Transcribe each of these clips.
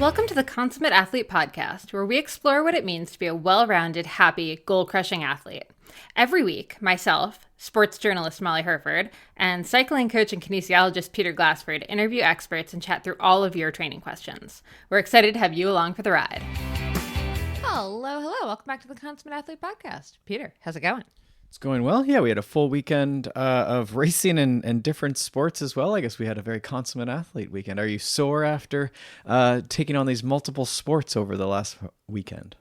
Welcome to the Consummate Athlete Podcast, where we explore what it means to be a well-rounded, happy, goal-crushing athlete. Every week, myself, sports journalist Molly Herford, and cycling coach and kinesiologist Peter Glassford interview experts and chat through all of your training questions. We're excited to have you along for the ride. Hello. Welcome back to the Consummate Athlete Podcast. Peter, how's it going? It's going well. Yeah, we had a full weekend of racing and different sports as well. I guess we had a very consummate athlete weekend. Are you sore after taking on these multiple sports over the last weekend?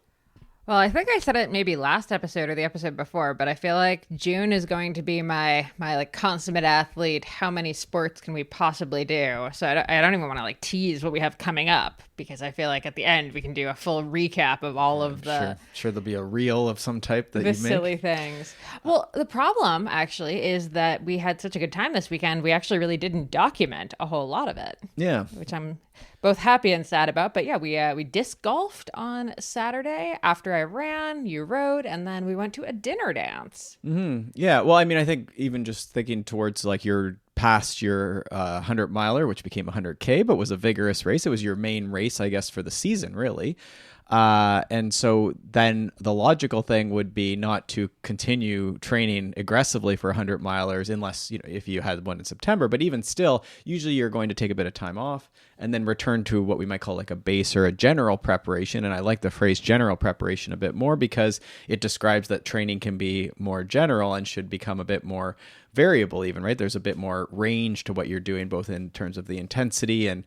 Well, I think I said it maybe last episode or the episode before, but I feel like June is going to be my like consummate athlete. How many sports can we possibly do? So I don't even want to like tease what we have coming up, because I feel like at the end we can do a full recap of all of the sure there'll be a reel of some type that you make. Silly things. Well, the problem actually is that we had such a good time this weekend. We actually really didn't document a whole lot of it. Yeah, which I'm both happy and sad about. But yeah, we disc golfed on Saturday after I ran, you rode, and then we went to a dinner dance. Mm-hmm. Yeah, well, I mean, I think even just thinking towards like your past your 100 miler, which became 100K, but was a vigorous race. It was your main race, I guess, for the season, really. And so then the logical thing would be not to continue training aggressively for 100 milers unless, if you had one in September, but even still, usually you're going to take a bit of time off and then return to what we might call like a base or a general preparation. And I like the phrase general preparation a bit more because it describes that training can be more general and should become a bit more variable even, right? There's a bit more range to what you're doing, both in terms of the intensity and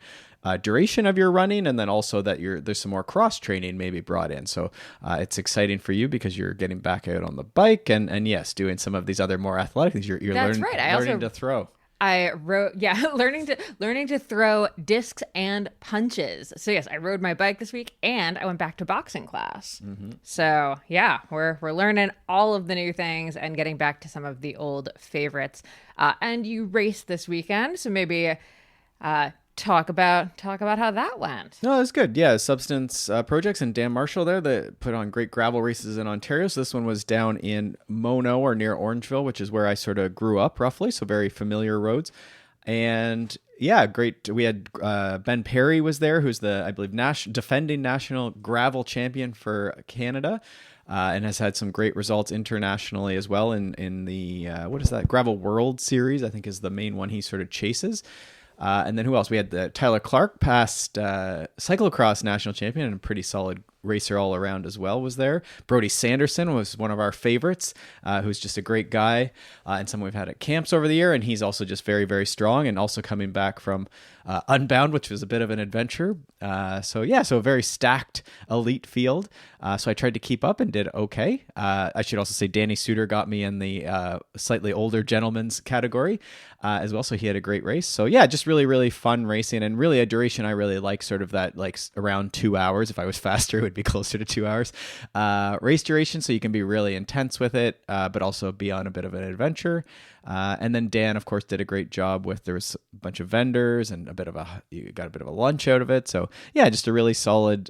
duration of your running, and then also that there's some more cross training maybe brought in. So it's exciting for you because you're getting back out on the bike and yes, doing some of these other more athletic things. You're learning to throw. I rode, learning to throw discs and punches. So yes, I rode my bike this week and I went back to boxing class. Mm-hmm. So yeah, we're learning all of the new things and getting back to some of the old favorites. And you raced this weekend, so maybe talk about how that went. No, it's good. Yeah, Substance Projects and Dan Marshall there that put on great gravel races in Ontario. So this one was down in Mono or near Orangeville, which is where I sort of grew up roughly. So very familiar roads. And yeah, great. We had Ben Perry was there, who's the, I believe, defending national gravel champion for Canada. And has had some great results internationally as well in the, what is that? Gravel World Series, I think is the main one he sort of chases. And then who else? We had Tyler Clark, past cyclocross national champion and a pretty solid racer all around as well, was there. Brody Sanderson was one of our favorites, who's just a great guy and someone we've had at camps over the year. And he's also just very, very strong and also coming back from Unbound, which was a bit of an adventure. So a very stacked elite field. So I tried to keep up and did okay. I should also say Danny Suter got me in the slightly older gentleman's category as well. So he had a great race. So yeah, just really, really fun racing and really a duration I really like, sort of that like around 2 hours. If I was faster, it would be closer to 2 hours. Race duration, so you can be really intense with it, but also be on a bit of an adventure. And then Dan, of course, did a great job with, there was a bunch of vendors and you got a bit of a lunch out of it. So yeah, just a really solid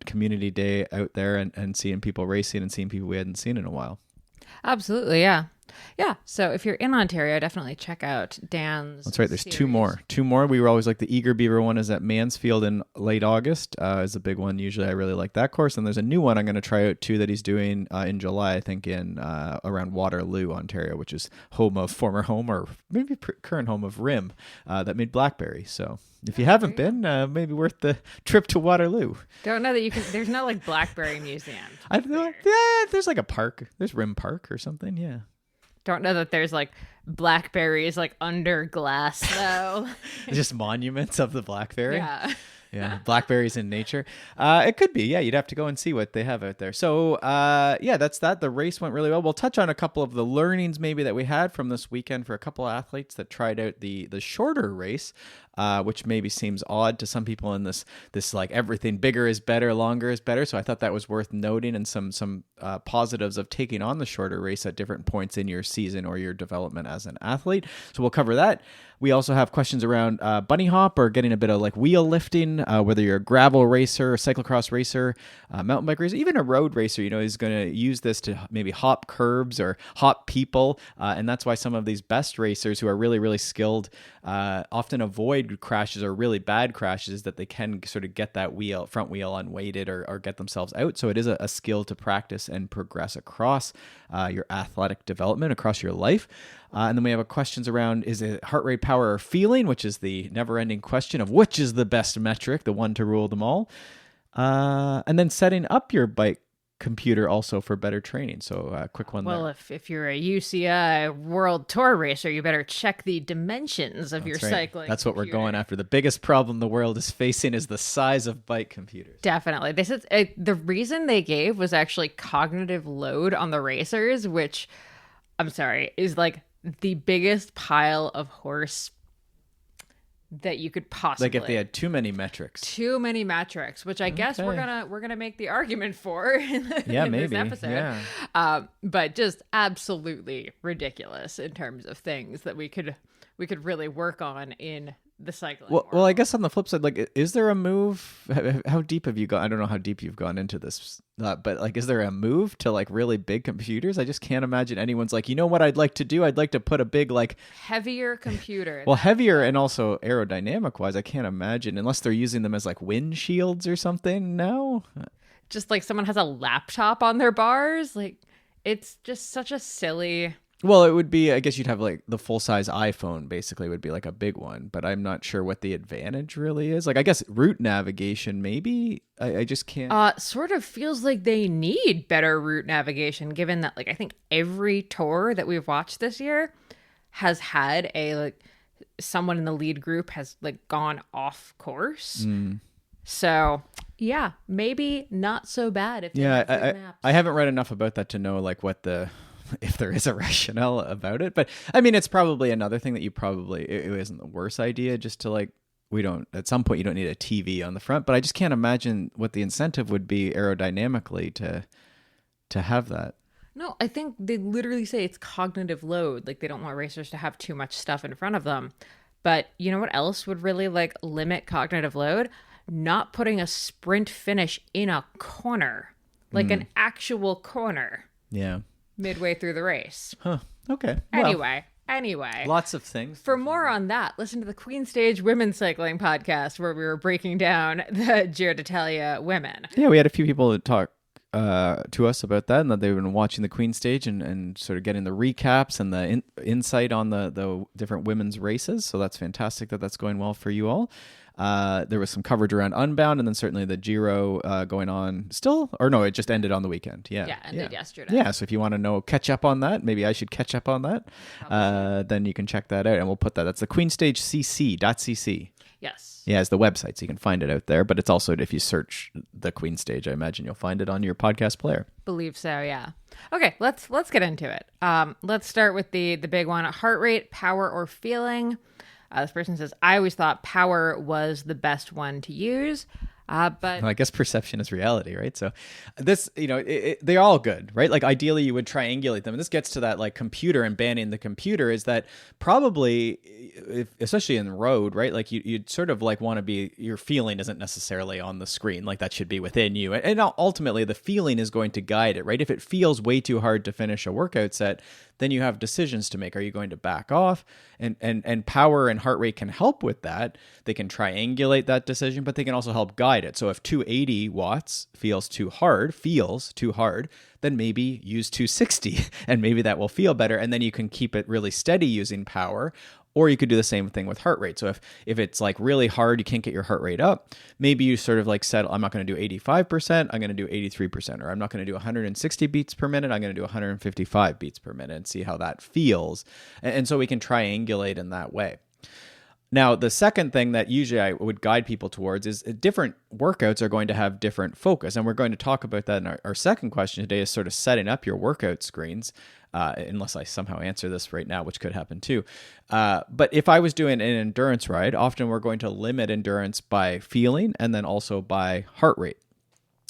community day out there and seeing people racing and seeing people we hadn't seen in a while. Absolutely, yeah. Yeah, so if you're in Ontario, definitely check out Dan's. That's right. There's series. two more. We were always like the Eager Beaver one is at Mansfield in late August. Is a big one. Usually I really like that course. And there's a new one I'm going to try out too that he's doing in July, I think in around Waterloo, Ontario, which is former home or maybe current home of Rim that made Blackberry. So if you haven't been, maybe worth the trip to Waterloo. Don't know that you can. There's no like Blackberry museum. I know. Yeah, there's like a park. There's Rim Park or something. Yeah. Don't know that there's like blackberries like under glass though. Just monuments of the blackberry. Yeah. Yeah, blackberries in nature. It could be. Yeah, you'd have to go and see what they have out there. So, that's that. The race went really well. We'll touch on a couple of the learnings maybe that we had from this weekend for a couple of athletes that tried out the shorter race, which maybe seems odd to some people in this like everything bigger is better, longer is better. So I thought that was worth noting, and some positives of taking on the shorter race at different points in your season or your development as an athlete. So we'll cover that. We also have questions around bunny hop or getting a bit of like wheel lifting run, whether you're a gravel racer, a cyclocross racer, mountain bike racer, even a road racer, is going to use this to maybe hop curbs or hop people. And that's why some of these best racers who are really, really skilled often avoid crashes or really bad crashes, that they can sort of get that front wheel unweighted or get themselves out. So it is a skill to practice and progress across your athletic development, across your life. And then we have questions around, is it heart rate, power, or feeling, which is the never-ending question of which is the best metric, the one to rule them all. And then setting up your bike computer also for better training. So a quick one there. Well, if you're a UCI World Tour racer, you better check the dimensions of your cycling That's what computer. we're going after. The biggest problem the world is facing is the size of bike computers. Definitely. This is the reason they gave was actually cognitive load on the racers, which, I'm sorry, is like the biggest pile of horse that you could possibly. Like if they had too many metrics, which I guess we're gonna make the argument for in this episode. Yeah. But just absolutely ridiculous in terms of things that we could really work on in the cycling world. Well, I guess on the flip side, like, is there a move? How deep have you gone? I don't know how deep you've gone into this, but like, is there a move to like really big computers? I just can't imagine anyone's like, you know what I'd like to do? I'd like to put a big like heavier computer. Well, heavier and also aerodynamic wise, I can't imagine unless they're using them as like windshields or something. No, just like someone has a laptop on their bars. Like, it's just such a silly. Well, it would be, I guess you'd have like the full-size iPhone basically would be like a big one, but I'm not sure what the advantage really is. Like, I guess route navigation, maybe. I just can't. Sort of feels like they need better route navigation, given that, like, I think every tour that we've watched this year has had someone in the lead group has like gone off course. So yeah, maybe not so bad. If I haven't read enough about that to know like if there is a rationale about it. But I mean, it's probably another thing that it isn't the worst idea, just to like, at some point you don't need a TV on the front, but I just can't imagine what the incentive would be aerodynamically to have that. No, I think they literally say it's cognitive load. Like, they don't want racers to have too much stuff in front of them. But you know what else would really like limit cognitive load? Not putting a sprint finish in a corner, like an actual corner. Yeah. Midway through the race. Huh. Okay. Anyway. Lots of things. For more on that, listen to the Queen Stage Women's Cycling Podcast, where we were breaking down the Giro d'Italia women. Yeah, we had a few people talk to us about that, and that they've been watching the Queen Stage and sort of getting the recaps and the insight on the different women's races. So that's fantastic that's going well for you all. There was some coverage around Unbound, and then certainly the Giro going on still, or no, it just ended on the weekend. Yeah, ended yesterday. Yeah, so if you want to catch up on that, maybe I should catch up on that. Then you can check that out, and we'll put that. That's the queenstagecc.cc. Yes. Yeah, it's the website, so you can find it out there. But it's also, if you search the Queen Stage, I imagine you'll find it on your podcast player. Believe so, yeah. Okay, let's get into it. Let's start with the big one: heart rate, power, or feeling. This person says, I always thought power was the best one to use. But well, I guess perception is reality, right? So this, they're all good, right? Like, ideally you would triangulate them. And this gets to that like computer and banning the computer, is that probably, especially in the road, right? Like you'd sort of like want to be, your feeling isn't necessarily on the screen. Like, that should be within you. And ultimately the feeling is going to guide it, right? If it feels way too hard to finish a workout set, then you have decisions to make. Are you going to back off? And power and heart rate can help with that. They can triangulate that decision, but they can also help guide it. So if 280 watts feels too hard, then maybe use 260 and maybe that will feel better. And then you can keep it really steady using power. Or you could do the same thing with heart rate. So if it's like really hard, you can't get your heart rate up, maybe you sort of like settle, I'm not going to do 85%, I'm going to do 83%, or I'm not going to do 160 beats per minute, I'm going to do 155 beats per minute and see how that feels. And so we can triangulate in that way. Now, the second thing that usually I would guide people towards is different workouts are going to have different focus. And we're going to talk about that in our second question today, is sort of setting up your workout screens, unless I somehow answer this right now, which could happen too. But if I was doing an endurance ride, often we're going to limit endurance by feeling and then also by heart rate.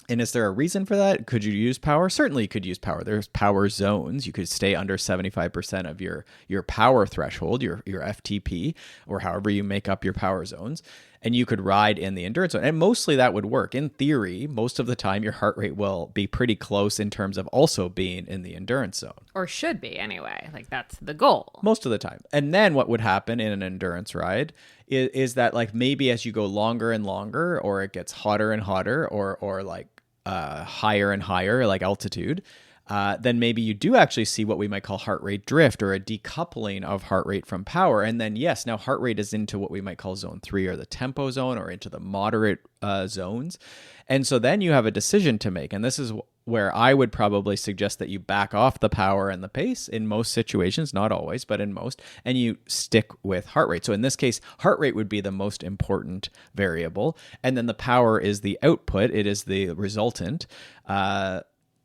And is there a reason for that? Could you use power? Certainly you could use power. There's power zones. You could stay under 75% of your power threshold, your FTP, or however you make up your power zones. and you could ride in the endurance zone. And mostly that would work. In theory, most of the time your heart rate will be pretty close in terms of also being in the endurance zone. Or should be anyway. Like that's the goal. Most of the time. And then what would happen in an endurance ride is that like maybe as you go longer and longer, or it gets hotter and hotter, or like higher and higher, like altitude, then maybe you do actually see what we might call heart rate drift, or a decoupling of heart rate from power. And then, yes, now heart rate is into what we might call zone 3, or the tempo zone, or into the moderate zones. And so then you have a decision to make. And this is where I would probably suggest that you back off the power and the pace in most situations, not always, but in most, and you stick with heart rate. So in this case, heart rate would be the most important variable. And then the power is the output. It is the resultant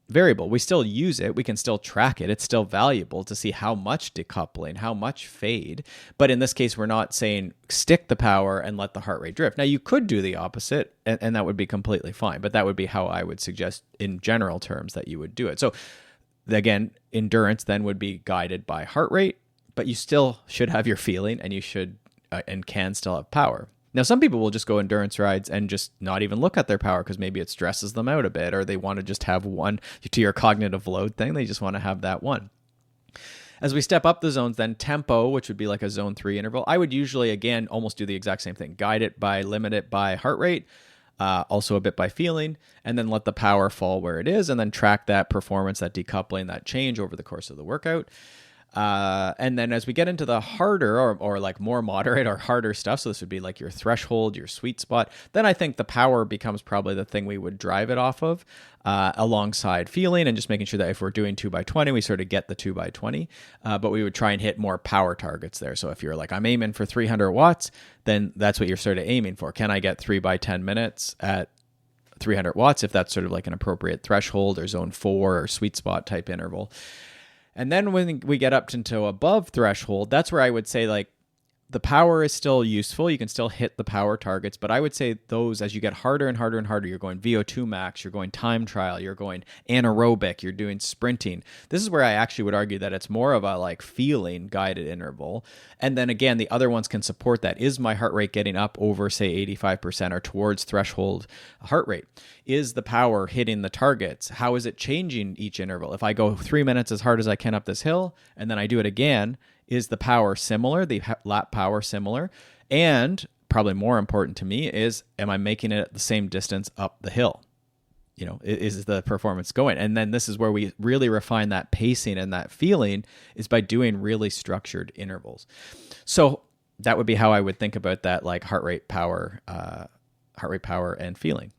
variable. We still use it. We can still track it. It's still valuable to see how much decoupling, how much fade. But in this case, we're not saying stick the power and let the heart rate drift. Now, you could do the opposite, and that would be completely fine. But that would be how I would suggest in general terms that you would do it. So again, endurance then would be guided by heart rate, but you still should have your feeling, and you should and can still have power. Now, some people will just go endurance rides and just not even look at their power because maybe it stresses them out a bit, or they want to just have one. To your cognitive load thing, they just want to have that one. As we step up the zones, then tempo, which would be like a zone 3 interval, I would usually, again, almost do the exact same thing. Guide it by, limit it by heart rate, also a bit by feeling, and then let the power fall where it is, and then track that performance, that decoupling, that change over the course of the workout. And then as we get into the harder or like more moderate or harder stuff, so this would be like your threshold, your sweet spot, then I think the power becomes probably the thing we would drive it off of, alongside feeling, and just making sure that if we're doing 2x20, we sort of get the 2x20, but we would try and hit more power targets there. So if you're like, I'm aiming for 300 watts, then that's what you're sort of aiming for. Can I get 3x10 minutes at 300 watts, if that's sort of like an appropriate threshold or zone 4 or sweet spot type interval. And then when we get up into above threshold, that's where I would say like the power is still useful. You can still hit the power targets, but I would say those, as you get harder and harder and harder, you're going VO2 max, you're going time trial, you're going anaerobic, you're doing sprinting. This is where I actually would argue that it's more of a like feeling guided interval. And then again, the other ones can support that. Is my heart rate getting up over, say, 85% or towards threshold heart rate? Is the power hitting the targets? How is it changing each interval? If I go 3 minutes as hard as I can up this hill, and then I do it again, is the power similar, the lap power similar? And probably more important to me is, am I making it at the same distance up the hill? You know, is the performance going? And then this is where we really refine that pacing and that feeling, is by doing really structured intervals. So that would be how I would think about that, like heart rate power and feeling.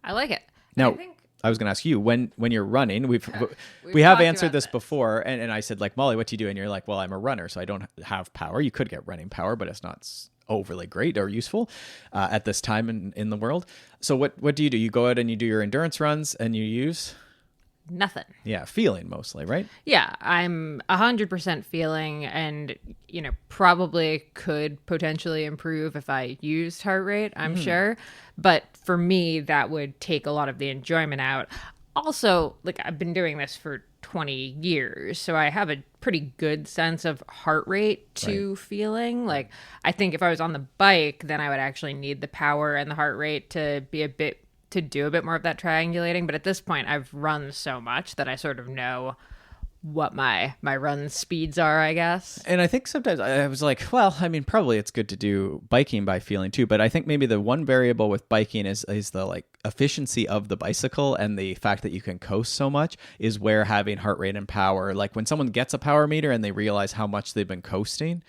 I like it. Now, I was going to ask you, when you're running, we have answered this before, and I said, like, Molly, what do you do? And you're like, well, I'm a runner, so I don't have power. You could get running power, but it's not overly great or useful at this time in the world. So what do? You go out and you do your endurance runs, and you use? Nothing. Yeah, feeling mostly, right? Yeah, I'm 100% feeling, and probably could potentially improve if I used heart rate, I'm sure. But for me, that would take a lot of the enjoyment out. Also, like, I've been doing this for 20 years, so I have a pretty good sense of heart rate to feeling. Like, I think if I was on the bike, then I would actually need the power and the heart rate to do a bit more of that triangulating. But at this point, I've run so much that I sort of know what my run speeds are, I guess. And I think sometimes I was like, well, I mean, probably it's good to do biking by feeling too, but I think maybe the one variable with biking is the like efficiency of the bicycle, and the fact that you can coast so much is where having heart rate and power, like when someone gets a power meter and they realize how much they've been coasting,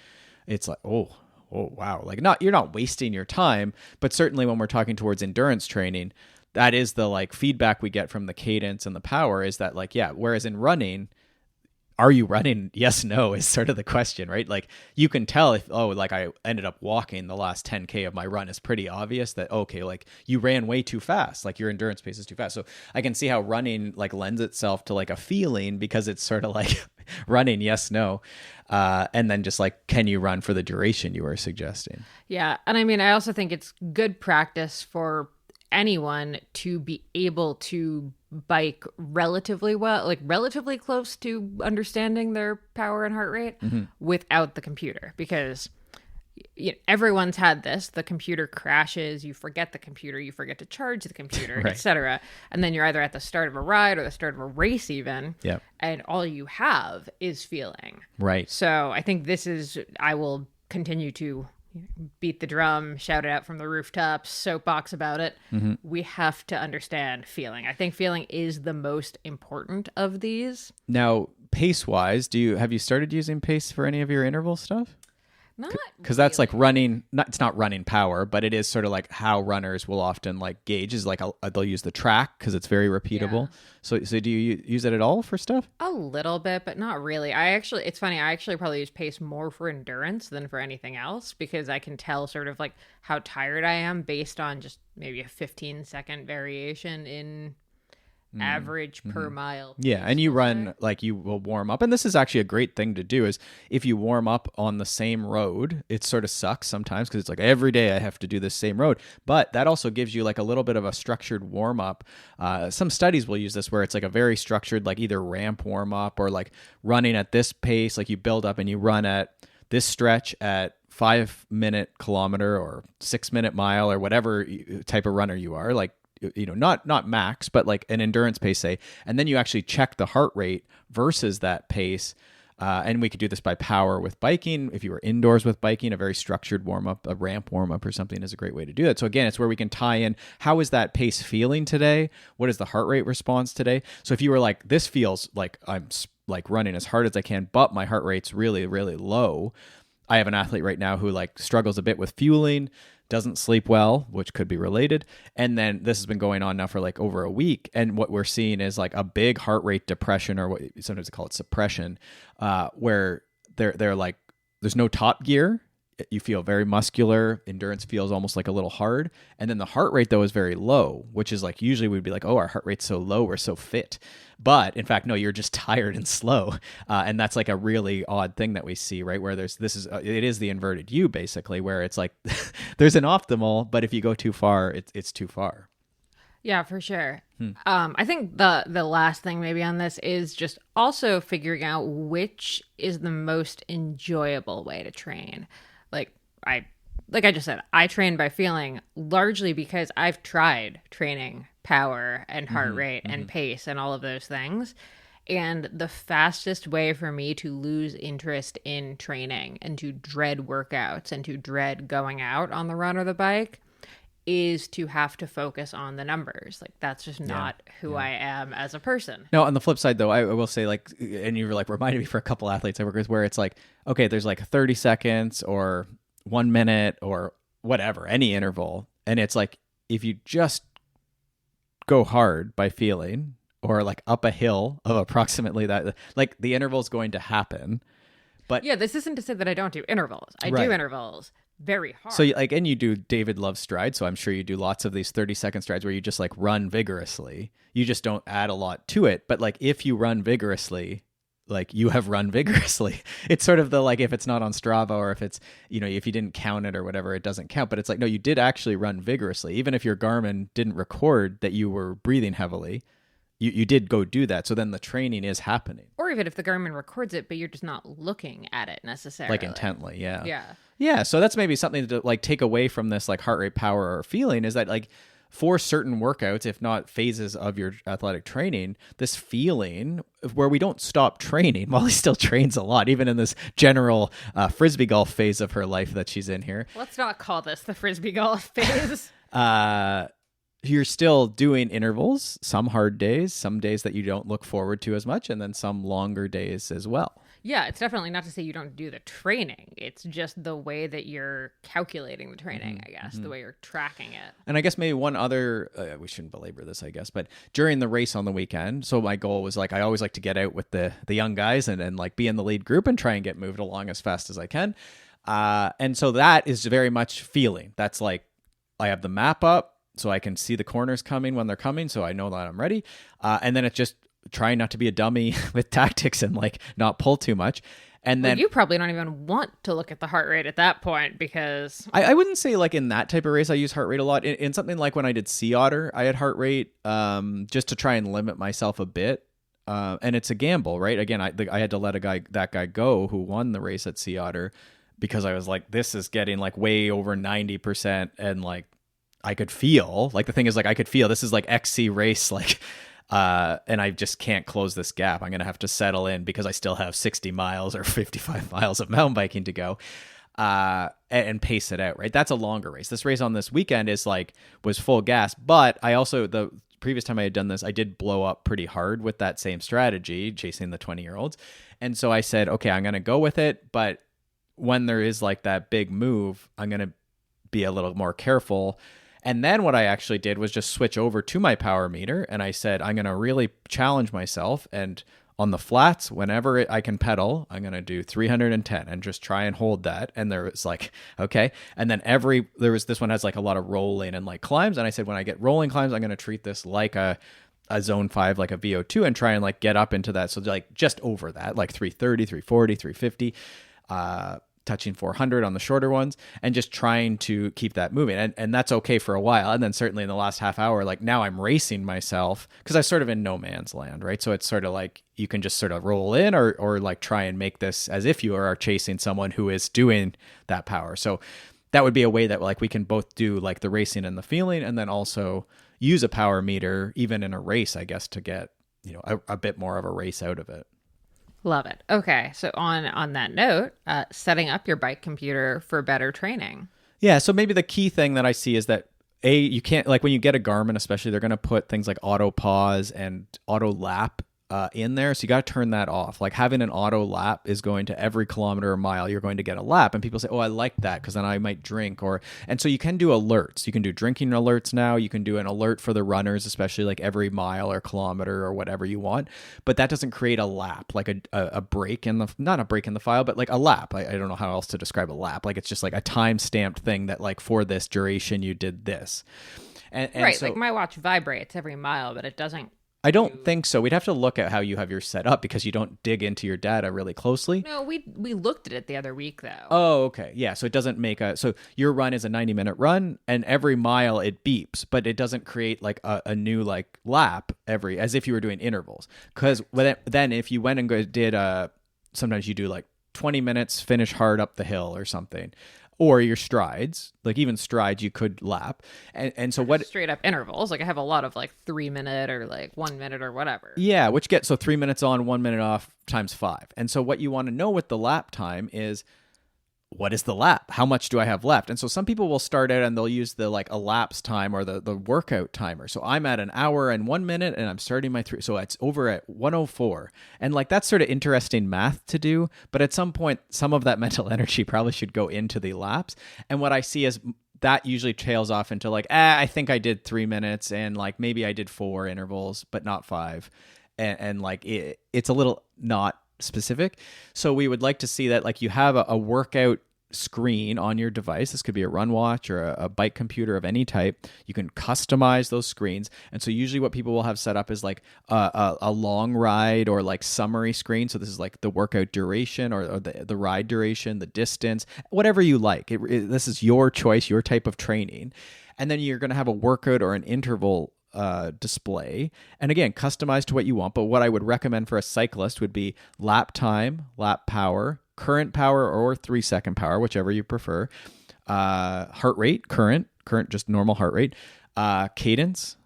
it's like, oh wow, like you're not wasting your time. But certainly when we're talking towards endurance training, that is the like feedback we get from the cadence and the power, is that like, yeah, whereas in running, are you running? Yes, no is sort of the question, right? Like you can tell if, like I ended up walking the last 10K of my run, is pretty obvious that, okay, like you ran way too fast, like your endurance pace is too fast. So I can see how running like lends itself to like a feeling, because it's sort of like running, yes, no. And then just like, can you run for the duration you were suggesting? Yeah. And I mean, I also think it's good practice for anyone to be able to bike relatively well, like relatively close to understanding their power and heart rate without the computer, because everyone's had this. The computer crashes, you forget the computer, you forget to charge the computer, Right. etc. And then you're either at the start of a ride or the start of a race even. Yep. And all you have is feeling. Right. So I think I will continue to beat the drum, shout it out from the rooftops, soapbox about it. Mm-hmm. We have to understand feeling. I think feeling is the most important of these. Now, pace-wise, have you started using pace for any of your interval stuff? Not Because that's like running, it's not running power, but it is sort of like how runners will often like gauge is like they'll use the track because it's very repeatable. So do you use it at all for stuff? a little bit, but not really. It's funny. I actually probably use pace more for endurance than for anything else because I can tell sort of like how tired I am based on just maybe a 15-second variation in average per mile. Yeah, and you run like you will warm up. And this is actually a great thing to do is if you warm up on the same road, it sort of sucks sometimes because it's like every day I have to do this same road. But that also gives you like a little bit of a structured warm up. Some studies will use this where it's like a very structured like either ramp warm up or like running at this pace, like you build up and you run at this stretch at 5-minute kilometer or 6-minute mile or whatever type of runner you are, like not max, but like an endurance pace, say, and then you actually check the heart rate versus that pace. And we could do this by power with biking. If you were indoors with biking, a very structured warm-up, a ramp warm-up or something is a great way to do that. So again, it's where we can tie in, how is that pace feeling today? What is the heart rate response today? So if you were like, this feels like I'm like running as hard as I can, but my heart rate's really, really low. I have an athlete right now who like struggles a bit with fueling, doesn't sleep well, which could be related. And then this has been going on now for like over a week. And what we're seeing is like a big heart rate depression, or what sometimes they call it suppression, where they're like, there's no top gear. You feel very muscular. Endurance feels almost like a little hard. And then the heart rate, though, is very low, which is like usually we'd be like, oh, our heart rate's so low, we're so fit. But in fact, no, you're just tired and slow. And that's like a really odd thing that we see, right? Where it is the inverted U, basically, where it's like there's an optimal, but if you go too far, it's too far. Yeah, for sure. I think the last thing maybe on this is just also figuring out which is the most enjoyable way to train. Like I just said, I train by feeling largely because I've tried training power and heart rate and pace and all of those things. And the fastest way for me to lose interest in training and to dread workouts and to dread going out on the run or the bike is to have to focus on the numbers. Like that's just not who I am as a person. No, on the flip side though, I will say like, and you were like reminded me for a couple athletes I work with where it's like, okay, there's like 30 seconds or 1 minute or whatever, any interval. And it's like, if you just go hard by feeling or like up a hill of approximately that, like the interval is going to happen. But yeah, this isn't to say that I don't do intervals. I do intervals very hard. So like, and you do David Love's strides. So I'm sure you do lots of these 30-second strides where you just like run vigorously. You just don't add a lot to it. But like, if you run vigorously, like you have run vigorously. It's sort of the, like, if it's not on Strava or if it's, if you didn't count it or whatever, it doesn't count. But it's like, no, you did actually run vigorously. Even if your Garmin didn't record that you were breathing heavily, you did go do that. So then the training is happening. Or even if the Garmin records it, but you're just not looking at it necessarily. Like intently, yeah. Yeah. Yeah, so that's maybe something to like take away from this like heart rate, power, or feeling is that like for certain workouts, if not phases of your athletic training, this feeling where we don't stop training. Molly still trains a lot, even in this general Frisbee golf phase of her life that she's in here. Let's not call this the Frisbee golf phase. You're still doing intervals, some hard days, some days that you don't look forward to as much, and then some longer days as well. Yeah, it's definitely not to say you don't do the training. It's just the way that you're calculating the training, I guess, the way you're tracking it. And I guess maybe one other, we shouldn't belabor this, I guess, but during the race on the weekend, so my goal was like, I always like to get out with the young guys and like be in the lead group and try and get moved along as fast as I can. And so that is very much feeling. That's like, I have the map up so I can see the corners coming when they're coming, so I know that I'm ready. And then it's just trying not to be a dummy with tactics and like not pull too much. And then you probably don't even want to look at the heart rate at that point because I wouldn't say like in that type of race I use heart rate a lot. In something like when I did Sea Otter, I had heart rate just to try and limit myself a bit. And it's a gamble, right? Again, I had to let that guy go who won the race at Sea Otter. because I was like, this is getting like way over 90%. And like, I could feel like, the thing is like, I could feel this is like XC race, like, and I just can't close this gap. I'm going to have to settle in because I still have 60 miles or 55 miles of mountain biking to go, and pace it out, right? That's a longer race. This race on this weekend was full gas, but I also, the previous time I had done this, I did blow up pretty hard with that same strategy, chasing the 20-year-olds. And so I said, okay, I'm going to go with it. But when there is like that big move, I'm going to be a little more careful. And then what I actually did was just switch over to my power meter. And I said, I'm going to really challenge myself. And on the flats, whenever I can pedal, I'm going to do 310 and just try and hold that. And there was like, okay. And then this one has like a lot of rolling and like climbs. And I said, when I get rolling climbs, I'm going to treat this like a zone 5, like a VO2, and try and like get up into that. So like just over that, like 330, 340, 350, touching 400 on the shorter ones, and just trying to keep that moving. And that's okay for a while. And then certainly in the last half hour, like now I'm racing myself because I'm sort of in no man's land, right? So it's sort of like you can just sort of roll in or like try and make this as if you are chasing someone who is doing that power. So that would be a way that like we can both do like the racing and the feeling, and then also use a power meter even in a race, I guess, to get, a bit more of a race out of it. Love it. Okay. So on that note, setting up your bike computer for better training. Yeah. So maybe the key thing that I see is that you can't, like when you get a Garmin, especially, they're going to put things like auto pause and auto lap in there. So you got to turn that off. Like having an auto lap is going to every kilometer or mile, you're going to get a lap. And people say, oh, I like that because then I might drink. And so you can do alerts. You can do drinking alerts now. You can do an alert for the runners, especially like every mile or kilometer or whatever you want. But that doesn't create a lap, like a break in not a break in the file, but like a lap. I don't know how else to describe a lap. Like it's just like a time stamped thing that like for this duration, you did this. And right. So, like my watch vibrates every mile, but it doesn't. I don't think so. We'd have to look at how you have yours set up because you don't dig into your data really closely. No, we looked at it the other week though. Oh, okay. Yeah. So it doesn't so your run is a 90-minute run and every mile it beeps, but it doesn't create like a new like lap as if you were doing intervals. Because then if you went and did, sometimes you do like 20 minutes, finish hard up the hill or something. Or your strides, like even strides you could lap. And so what straight up intervals, like I have a lot of like 3 minute or like 1 minute or whatever. Yeah, which gets 3 minutes on, 1 minute off times 5. And so what you want to know with the lap time is, what is the lap? How much do I have left? And so some people will start out and they'll use the like elapsed time or the workout timer. So I'm at 1 hour and 1 minute and I'm starting my 3. So it's over at 1:04. And like that's sort of interesting math to do. But at some point, some of that mental energy probably should go into the laps. And what I see is that usually tails off into like, I think I did 3 minutes and like maybe I did 4 intervals, but not 5. And like it's a little not specific. So we would like to see that like you have a workout screen on your device. This could be a run watch or a bike computer of any type. You can customize those screens. And so usually what people will have set up is like a long ride or like summary screen. So this is like the workout duration or the ride duration, the distance, whatever you like. This is your choice, your type of training. And then you're going to have a workout or an interval display, and again customized to what you want. But what I would recommend for a cyclist would be lap time, lap power, current power, or 3-second power, whichever you prefer, heart rate, current just normal heart rate, cadence,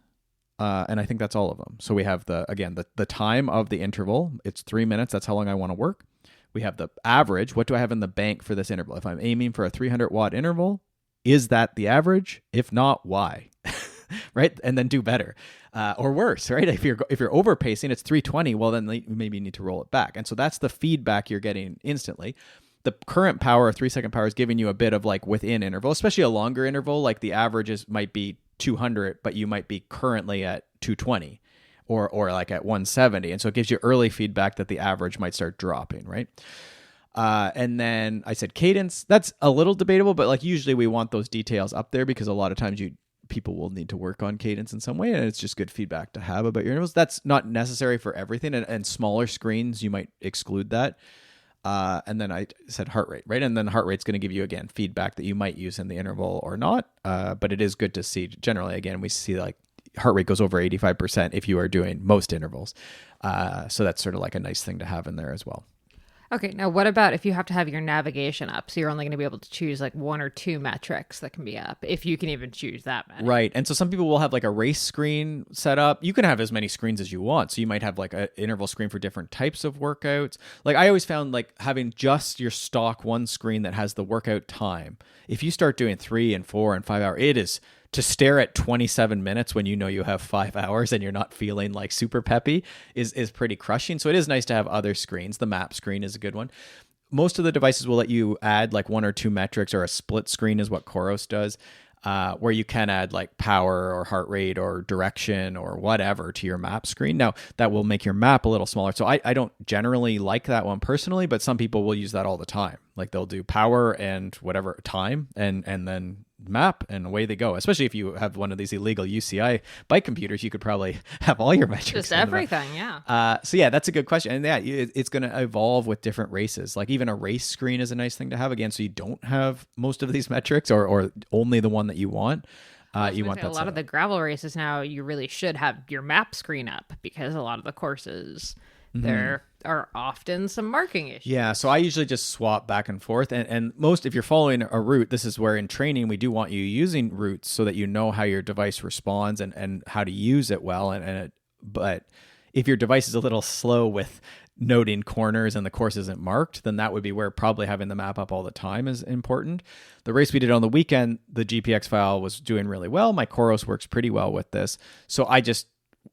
and I think that's all of them. So we have the time of the interval. It's 3 minutes. That's how long I want to work. We have the average. What do I have in the bank for this interval? If I'm aiming for a 300-watt interval, is that the average? If not, why? Right? And then do better or worse, right? If you're overpacing, it's 320. Well, then maybe you need to roll it back. And so that's the feedback you're getting instantly. The current power, 3-second power, is giving you a bit of like within interval, especially a longer interval. Like the averages might be 200, but you might be currently at 220 or like at 170. And so it gives you early feedback that the average might start dropping, right? And then I said cadence. That's a little debatable, but like usually we want those details up there because a lot of times people will need to work on cadence in some way, and it's just good feedback to have about your intervals. That's not necessary for everything, and smaller screens you might exclude that. And then I said heart rate, right? And then heart rate's going to give you again feedback that you might use in the interval or not. But it is good to see. Generally, again, we see like heart rate goes over 85% if you are doing most intervals. So that's sort of like a nice thing to have in there as well. Okay, now what about if you have to have your navigation up? So you're only going to be able to choose like 1 or 2 metrics that can be up, if you can even choose that many. Right. And so some people will have like a race screen set up. You can have as many screens as you want. So you might have like an interval screen for different types of workouts. Like I always found like having just your stock one screen that has the workout time. If you start doing 3 and 4 and 5 hour, it is to stare at 27 minutes when you know you have 5 hours and you're not feeling like super peppy is pretty crushing. So it is nice to have other screens. The map screen is a good one. Most of the devices will let you add like 1 or 2 metrics, or a split screen is what Coros does, where you can add like power or heart rate or direction or whatever to your map screen. Now that will make your map a little smaller. So I don't generally like that one personally, but some people will use that all the time. Like they'll do power and whatever time and then map, and away they go. Especially if you have one of these illegal UCI bike computers, you could probably have all your metrics. Just everything, yeah. So yeah, that's a good question. And yeah, it's going to evolve with different races. Like even a race screen is a nice thing to have, again, so you don't have most of these metrics or only the one that you want. You want that. A lot of the gravel races now, you really should have your map screen up, because a lot of the courses, there are often some marking issues. Yeah, so I usually just swap back and forth. And most, if you're following a route, this is where in training we do want you using routes so that you know how your device responds and how to use it well. But if your device is a little slow with noting corners and the course isn't marked, then that would be where probably having the map up all the time is important. The race we did on the weekend, the GPX file was doing really well. My Coros works pretty well with this. So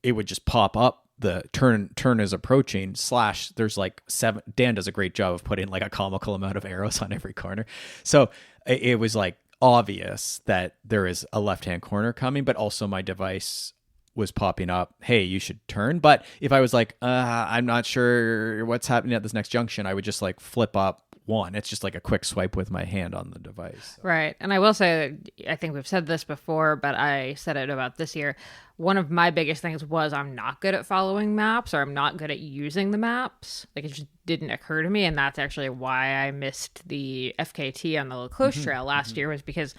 it would just pop up the turn is approaching / there's like 7. Dan does a great job of putting like a comical amount of arrows on every corner. So it was like obvious that there is a left-hand corner coming, but also my device was popping up, hey, you should turn. But if I was like, I'm not sure what's happening at this next junction, I would just like flip up 1. It's just like a quick swipe with my hand on the device. Right. And I will say, I think we've said this before, but I said it about this year. One of my biggest things was I'm not good at following maps, or I'm not good at using the maps. Like it just didn't occur to me. And that's actually why I missed the FKT on the La Cloche Trail last year, was because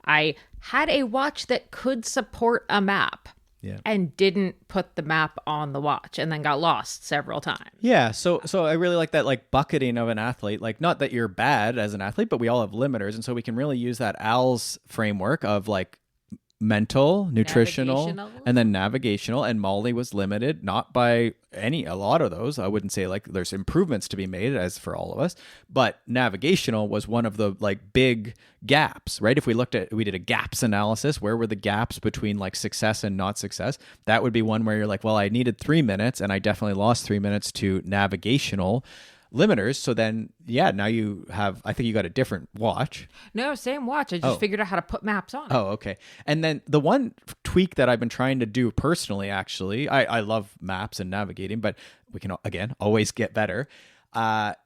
I had a watch that could support a map. Yeah. And didn't put the map on the watch, and then got lost several times. Yeah, so I really like that, like bucketing of an athlete. Like, not that you're bad as an athlete, but we all have limiters, and so we can really use that ALS framework of like mental, nutritional, and then navigational. And Molly was limited, not by a lot of those. I wouldn't say like there's improvements to be made as for all of us, but navigational was one of the like big gaps, right? If we did a gaps analysis, where were the gaps between like success and not success? That would be one where you're like, well, I needed 3 minutes and I definitely lost 3 minutes to navigational limiters. So then, yeah, now you have, I think you got a different watch. No, same watch. I just figured out how to put maps on it. Oh, okay. And then the one tweak that I've been trying to do personally, actually, I love maps and navigating, but we can, again, always get better,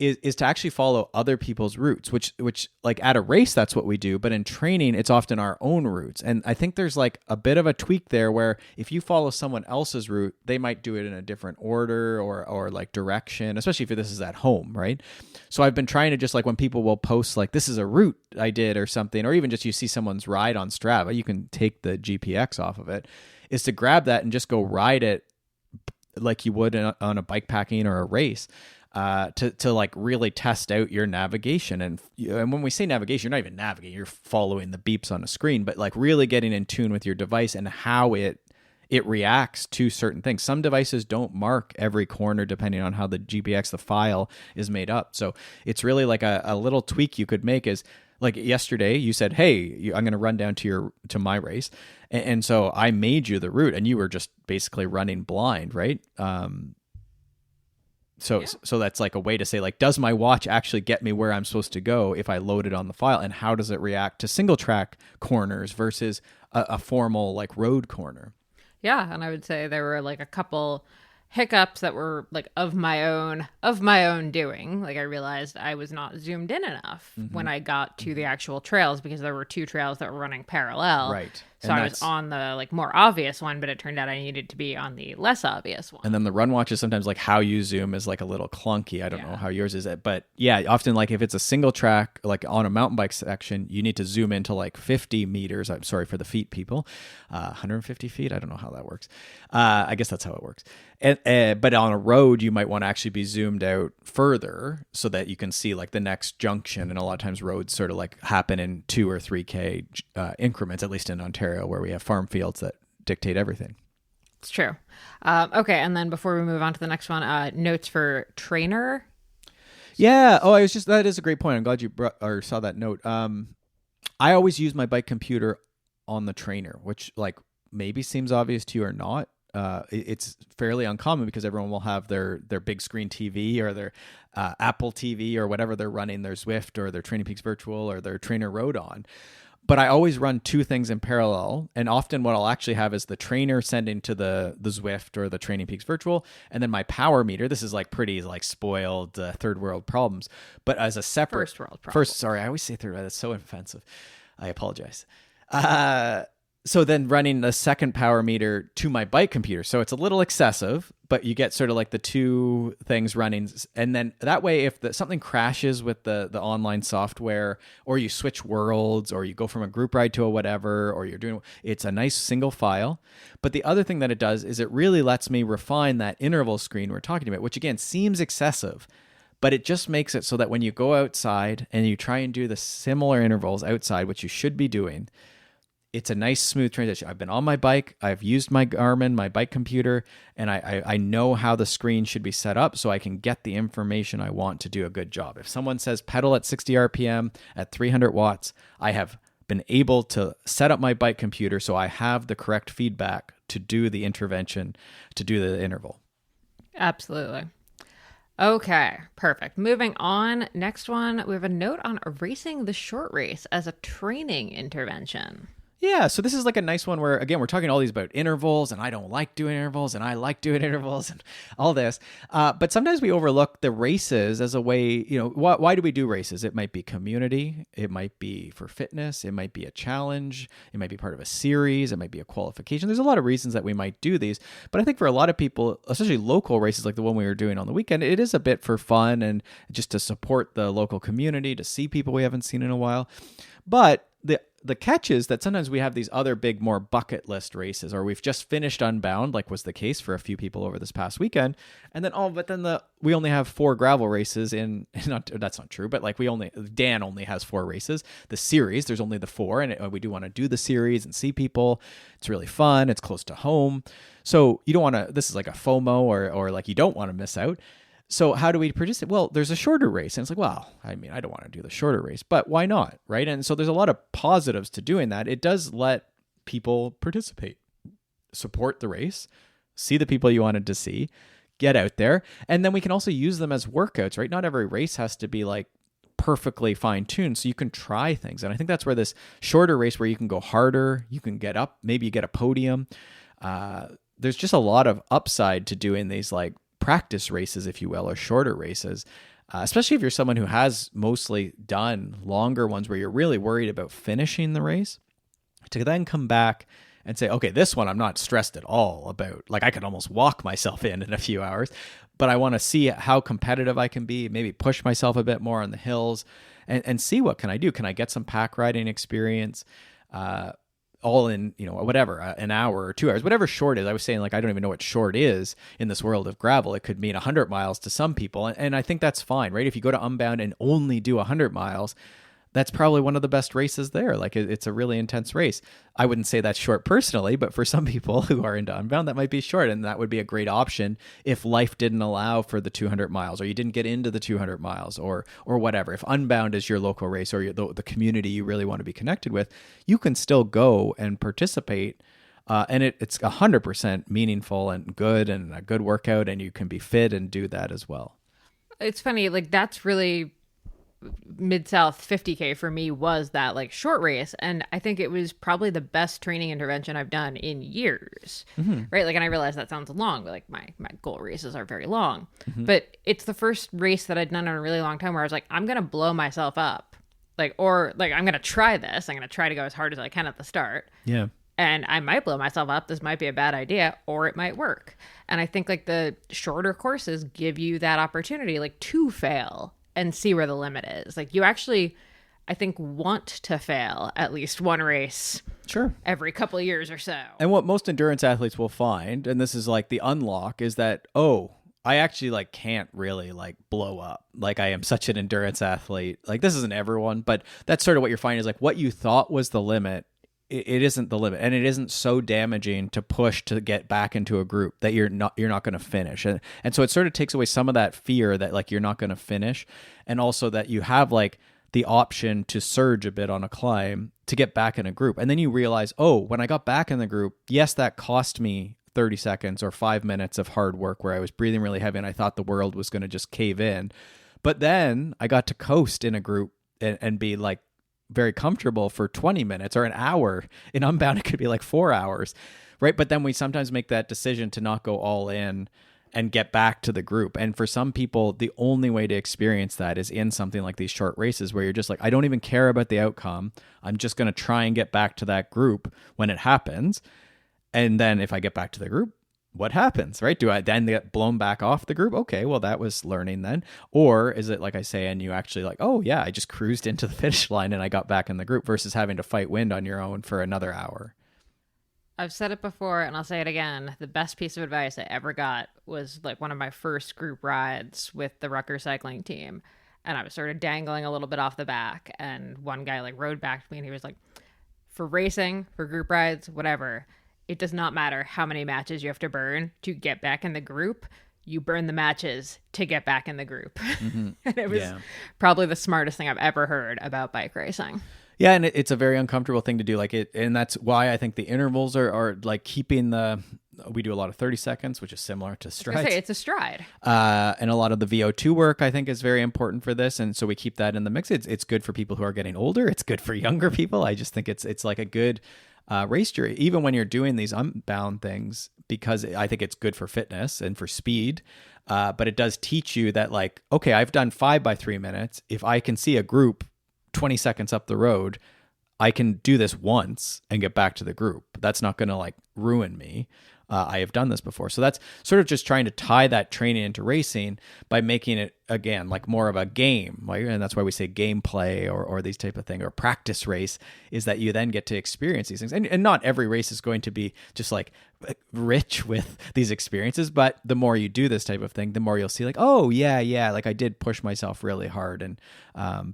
is to actually follow other people's routes, which like at a race, that's what we do. But in training, it's often our own routes. And I think there's like a bit of a tweak there where if you follow someone else's route, they might do it in a different order or like direction, especially if this is at home, right? So I've been trying to just like when people will post like, this is a route I did or something, or even just you see someone's ride on Strava, you can take the GPX off of it, is to grab that and just go ride it like you would on a bike packing or a race. To like really test out your navigation. And when we say navigation, you're not even navigating, you're following the beeps on a screen, but like really getting in tune with your device and how it reacts to certain things. Some devices don't mark every corner depending on how the GPX, the file, is made up. So it's really like a little tweak you could make is, like yesterday you said, hey, I'm going to run down to my race. And so I made you the route and you were just basically running blind, right? So that's like a way to say, like, does my watch actually get me where I'm supposed to go if I load it on the file? And how does it react to single track corners versus a formal like road corner? Yeah. And I would say there were like a couple hiccups that were like of my own doing. Like I realized I was not zoomed in enough when I got to the actual trails, because there were 2 trails that were running parallel. Right. So I was on the like more obvious one, but it turned out I needed to be on the less obvious one. And then the run watch is sometimes like how you zoom is like a little clunky. I don't know how yours is, but yeah, often like if it's a single track, like on a mountain bike section, you need to zoom into like 50 meters. I'm sorry for the feet people, 150 feet. I don't know how that works. I guess that's how it works. But on a road, you might want to actually be zoomed out further so that you can see like the next junction. And a lot of times roads sort of like happen in 2 or 3K increments, at least in Ontario, where we have farm fields that dictate everything. It's true. Okay. And then before we move on to the next one, notes for trainer. Yeah. Oh, that is a great point. I'm glad you saw that note. I always use my bike computer on the trainer, which like maybe seems obvious to you or not. It's fairly uncommon because everyone will have their big screen TV or their Apple TV or whatever they're running, their Zwift or their Training Peaks Virtual or their Trainer Road on. But I always run two things in parallel. And often what I'll actually have is the trainer sending to the Zwift or the Training Peaks Virtual. And then my power meter, this is like pretty like spoiled third world problems. But as a separate... First world problem. Sorry, I always say third world. That's so offensive. I apologize. So then running the second power meter to my bike computer. So it's a little excessive, but you get sort of like the two things running. And then that way, if something crashes with the online software, or you switch worlds, or you go from a group ride to a whatever, or it's a nice single file. But the other thing that it does is it really lets me refine that interval screen we're talking about, which again seems excessive, but it just makes it so that when you go outside and you try and do the similar intervals outside, which you should be doing, it's a nice smooth transition. I've been on my bike, I've used my Garmin, my bike computer, and I know how the screen should be set up so I can get the information I want to do a good job. If someone says pedal at 60 RPM at 300 watts, I have been able to set up my bike computer so I have the correct feedback to do the intervention, to do the interval. Absolutely. Okay, perfect. Moving on. Next one, we have a note on racing the short race as a training intervention. Yeah, so this is like a nice one where, again, we're talking all these about intervals, and I don't like doing intervals, and I like doing intervals, and all this. But sometimes we overlook the races as a way, why do we do races? It might be community. It might be for fitness. It might be a challenge. It might be part of a series. It might be a qualification. There's a lot of reasons that we might do these. But I think for a lot of people, especially local races like the one we were doing on the weekend, it is a bit for fun and just to support the local community, to see people we haven't seen in a while. But the catch is that sometimes we have these other big, more bucket list races, or we've just finished Unbound, like was the case for a few people over this past weekend. And then, we only have 4 gravel races that's not true, but like Dan only has 4 races. The series, there's only the 4, and we do want to do the series and see people. It's really fun. It's close to home. So you don't want to, this is like a FOMO or like you don't want to miss out. So how do we participate? Well, there's a shorter race. And it's like, well, I don't want to do the shorter race, but why not? Right. And so there's a lot of positives to doing that. It does let people participate, support the race, see the people you wanted to see, get out there. And then we can also use them as workouts, right? Not every race has to be like perfectly fine-tuned. So you can try things. And I think that's where this shorter race where you can go harder, you can get up, maybe you get a podium. There's just a lot of upside to doing these like practice races, if you will, or shorter races, especially if you're someone who has mostly done longer ones where you're really worried about finishing the race, to then come back and say, okay, this one I'm not stressed at all about. Like I could almost walk myself in a few hours, but I want to see how competitive I can be, maybe push myself a bit more on the hills and see what can I do. Can I get some pack riding experience? All in, whatever, an hour or 2 hours, whatever short is. I was saying, like, I don't even know what short is in this world of gravel. It could mean 100 miles to some people. And I think that's fine, right? If you go to Unbound and only do 100 miles, that's probably one of the best races there. Like it's a really intense race. I wouldn't say that's short personally, but for some people who are into Unbound, that might be short. And that would be a great option if life didn't allow for the 200 miles, or you didn't get into the 200 miles or whatever. If Unbound is your local race or the community you really want to be connected with, you can still go and participate. And it's 100% meaningful and good and a good workout, and you can be fit and do that as well. It's funny, like that's really Mid-South 50K for me was that like short race, and I think it was probably the best training intervention I've done in years. Right? Like, and I realize that sounds long, but like my goal races are very long, but it's the first race that I'd done in a really long time where I was like, I'm gonna blow myself up, I'm gonna try this, I'm gonna try to go as hard as I can at the start, and I might blow myself up. This might be a bad idea, or it might work. And I think like the shorter courses give you that opportunity like to fail and see where the limit is. Like you actually, I think, want to fail at least one race every couple of years or so. And what most endurance athletes will find, and this is like the unlock, is that, I actually like can't really like blow up. Like I am such an endurance athlete. Like this isn't everyone, but that's sort of what you're finding is like what you thought was the limit. It isn't the limit, and it isn't so damaging to push to get back into a group that you're not going to finish. And so it sort of takes away some of that fear that like you're not going to finish, and also that you have like the option to surge a bit on a climb to get back in a group. And then you realize, when I got back in the group, yes, that cost me 30 seconds or 5 minutes of hard work where I was breathing really heavy and I thought the world was going to just cave in. But then I got to coast in a group and be like very comfortable for 20 minutes or an hour. In Unbound, it could be like 4 hours, right? But then we sometimes make that decision to not go all in and get back to the group. And for some people, the only way to experience that is in something like these short races where you're just like, I don't even care about the outcome. I'm just going to try and get back to that group when it happens. And then if I get back to the group, what happens, right? Do I then get blown back off the group? Okay, well, that was learning then. Or is it like I say, and you actually like, I just cruised into the finish line and I got back in the group versus having to fight wind on your own for another hour? I've said it before and I'll say it again. The best piece of advice I ever got was like one of my first group rides with the Rucker cycling team. And I was sort of dangling a little bit off the back. And one guy like rode back to me and he was like, for racing, for group rides, whatever, it does not matter how many matches you have to burn to get back in the group. You burn the matches to get back in the group. Mm-hmm. And it was probably the smartest thing I've ever heard about bike racing. Yeah, and it's a very uncomfortable thing to do. Like and that's why I think the intervals are like keeping we do a lot of 30 seconds, which is similar to strides. It's a stride. And a lot of the VO2 work, I think, is very important for this. And so we keep that in the mix. It's good for people who are getting older. It's good for younger people. I just think it's like a good race jury, even when you're doing these Unbound things, because I think it's good for fitness and for speed. But it does teach you that like, okay, I've done 5 by 3 minutes. If I can see a group 20 seconds up the road, I can do this once and get back to the group. That's not going to like ruin me. I have done this before. So that's sort of just trying to tie that training into racing by making it, again, like more of a game. And that's why we say gameplay or these type of thing, or practice race, is that you then get to experience these things. And not every race is going to be just like rich with these experiences, but the more you do this type of thing, the more you'll see like, like I did push myself really hard. And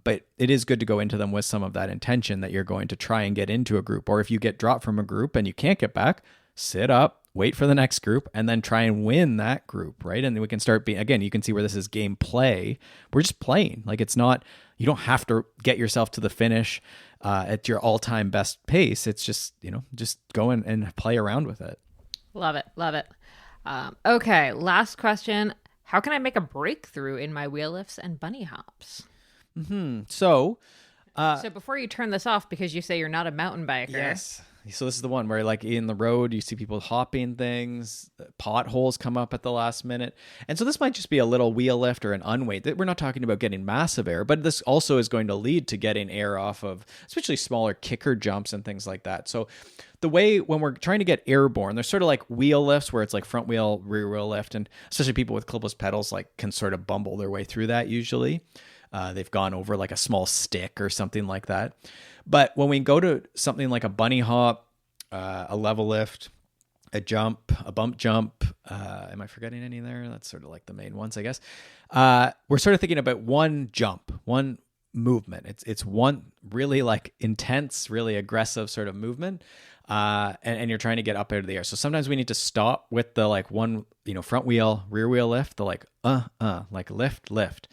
but it is good to go into them with some of that intention that you're going to try and get into a group. Or if you get dropped from a group and you can't get back, sit up, wait for the next group, and then try and win that group, right? And then we can start being, again, you can see where this is gameplay. We're just playing. Like it's not, you don't have to get yourself to the finish at your all-time best pace. It's just, just go and play around with it. Love it. Love it. Okay, last question. How can I make a breakthrough in my wheel lifts and bunny hops? Mm-hmm. So before you turn this off, because you say you're not a mountain biker. Yes. So this is the one where like in the road, you see people hopping things, potholes come up at the last minute. And so this might just be a little wheel lift or an unweight. We're not talking about getting massive air, but this also is going to lead to getting air off of especially smaller kicker jumps and things like that. So the way when we're trying to get airborne, there's sort of like wheel lifts where it's like front wheel, rear wheel lift. And especially people with clipless pedals like can sort of bumble their way through that usually. They've gone over like a small stick or something like that. But when we go to something like a bunny hop, a level lift, a jump, a bump jump, am I forgetting any there? That's sort of like the main ones, I guess. We're sort of thinking about one jump, one movement. It's one really like intense, really aggressive sort of movement. And you're trying to get up out of the air. So sometimes we need to stop with the like one, front wheel, rear wheel lift, the like, like lift.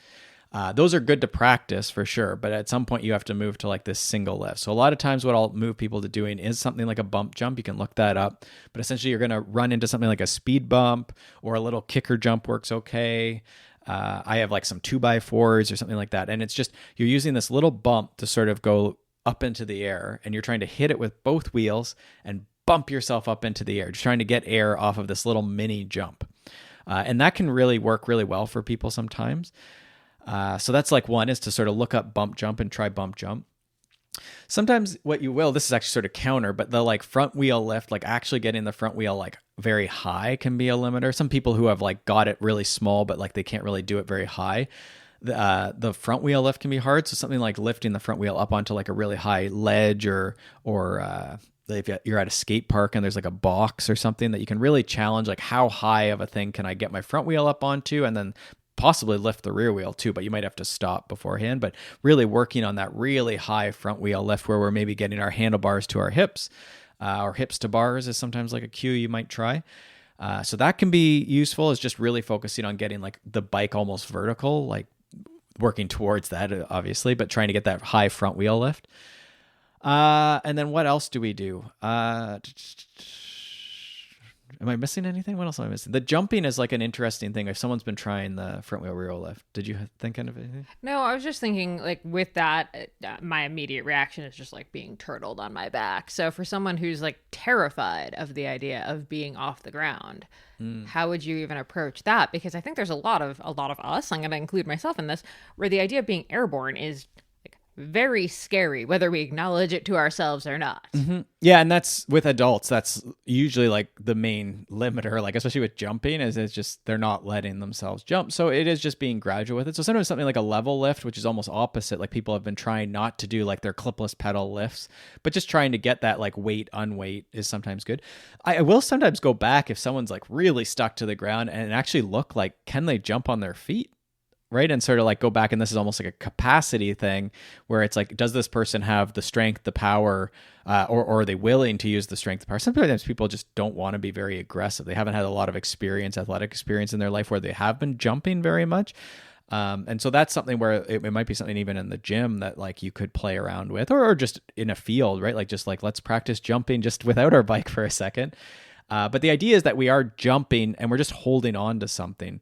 Those are good to practice for sure, but at some point you have to move to like this single lift. So a lot of times what I'll move people to doing is something like a bump jump. You can look that up, but essentially you're going to run into something like a speed bump or a little kicker jump works okay. I have like some 2x4s or something like that. And it's just, you're using this little bump to sort of go up into the air and you're trying to hit it with both wheels and bump yourself up into the air, just trying to get air off of this little mini jump. And that can really work really well for people sometimes. So that's like one is to sort of look up bump jump and try bump jump. Sometimes what you will, this is actually sort of counter, but the like front wheel lift, like actually getting the front wheel like very high can be a limiter. Some people who have like got it really small, but like they can't really do it very high. The front wheel lift can be hard. So something like lifting the front wheel up onto like a really high ledge or if you're at a skate park and there's like a box or something that you can really challenge, like how high of a thing can I get my front wheel up onto, and then possibly lift the rear wheel too, but you might have to stop beforehand. But really working on that really high front wheel lift where we're maybe getting our handlebars to our hips, or hips to bars is sometimes like a cue you might try. So that can be useful, is just really focusing on getting like the bike almost vertical, like working towards that obviously, but trying to get that high front wheel lift. And then what else do we do? Am I missing anything? What else am I missing? The jumping is like an interesting thing. If someone's been trying the front wheel rear wheel lift, did you think of anything? No, I was just thinking like with that, my immediate reaction is just like being turtled on my back. So for someone who's like terrified of the idea of being off the ground, how would you even approach that? Because I think there's a lot of us, I'm going to include myself in this, where the idea of being airborne is very scary, whether we acknowledge it to ourselves or not. Mm-hmm. Yeah, and that's with adults. That's usually like the main limiter, like especially with jumping, is it's just they're not letting themselves jump. So it is just being gradual with it. So sometimes something like a level lift, which is almost opposite, like people have been trying not to do like their clipless pedal lifts, but just trying to get that like weight unweight is sometimes good. I will sometimes go back if someone's like really stuck to the ground and actually look like, can they jump on their feet? Right. And sort of like go back, and this is almost like a capacity thing where it's like, does this person have the strength, the power, or are they willing to use the strength, the power? Sometimes people just don't want to be very aggressive. They haven't had a lot of experience, athletic experience in their life where they have been jumping very much. And so that's something where it might be something even in the gym that like you could play around with, or just in a field, right? Like just like, let's practice jumping just without our bike for a second. But the idea is that we are jumping and we're just holding on to something.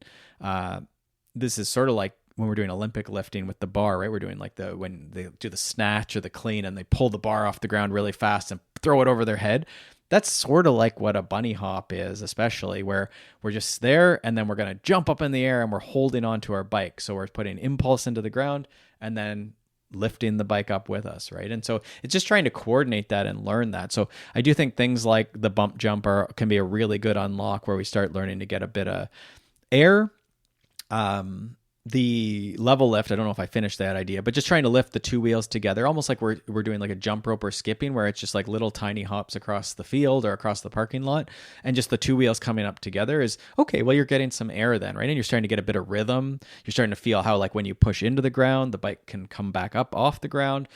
This is sort of like when we're doing Olympic lifting with the bar, right? We're doing like when they do the snatch or the clean and they pull the bar off the ground really fast and throw it over their head. That's sort of like what a bunny hop is, especially where we're just there and then we're going to jump up in the air and we're holding on to our bike. So we're putting impulse into the ground and then lifting the bike up with us, right? And so it's just trying to coordinate that and learn that. So I do think things like the bump jump can be a really good unlock where we start learning to get a bit of air. The level lift, I don't know if I finished that idea, but just trying to lift the two wheels together, almost like we're doing like a jump rope or skipping, where it's just like little tiny hops across the field or across the parking lot, and just the two wheels coming up together is okay. Well, you're getting some air then, right? And you're starting to get a bit of rhythm. You're starting to feel how like when you push into the ground, the bike can come back up off the ground.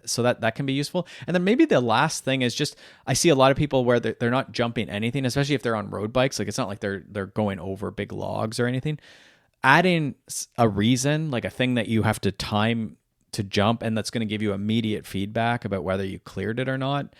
So that can be useful. And then maybe the last thing is just, I see a lot of people where they're not jumping anything, especially if they're on road bikes. Like it's not like they're going over big logs or anything. Adding a reason, like a thing that you have to time to jump and that's going to give you immediate feedback about whether you cleared it or not,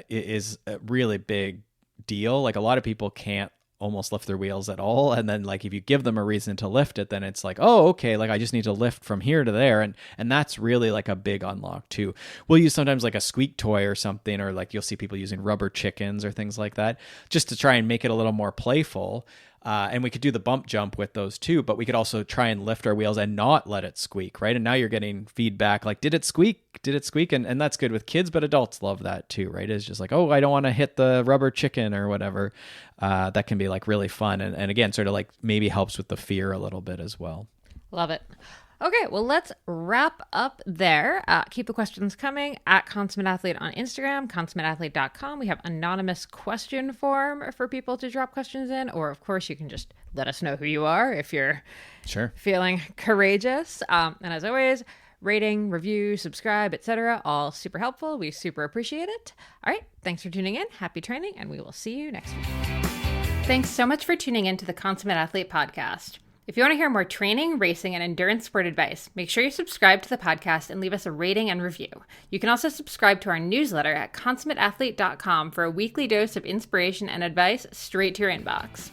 is a really big deal. Like a lot of people can't almost lift their wheels at all. And then like if you give them a reason to lift it, then it's like, oh, okay, like I just need to lift from here to there. And that's really like a big unlock too. We'll use sometimes like a squeak toy or something, or like you'll see people using rubber chickens or things like that, just to try and make it a little more playful. And we could do the bump jump with those too, but we could also try and lift our wheels and not let it squeak, right? And now you're getting feedback like, did it squeak? Did it squeak? And that's good with kids, but adults love that too, right? It's just like, oh, I don't want to hit the rubber chicken or whatever. That can be like really fun. And again, sort of like maybe helps with the fear a little bit as well. Love it. Okay, well, let's wrap up there. Keep the questions coming at Consummate Athlete on Instagram, consummateathlete.com. We have anonymous question form for people to drop questions in, or of course, you can just let us know who you are if you're feeling courageous. And as always, rating, review, subscribe, etc., all super helpful. We super appreciate it. All right, thanks for tuning in. Happy training, and we will see you next week. Thanks so much for tuning in to the Consummate Athlete Podcast. If you want to hear more training, racing, and endurance sport advice, make sure you subscribe to the podcast and leave us a rating and review. You can also subscribe to our newsletter at consummateathlete.com for a weekly dose of inspiration and advice straight to your inbox.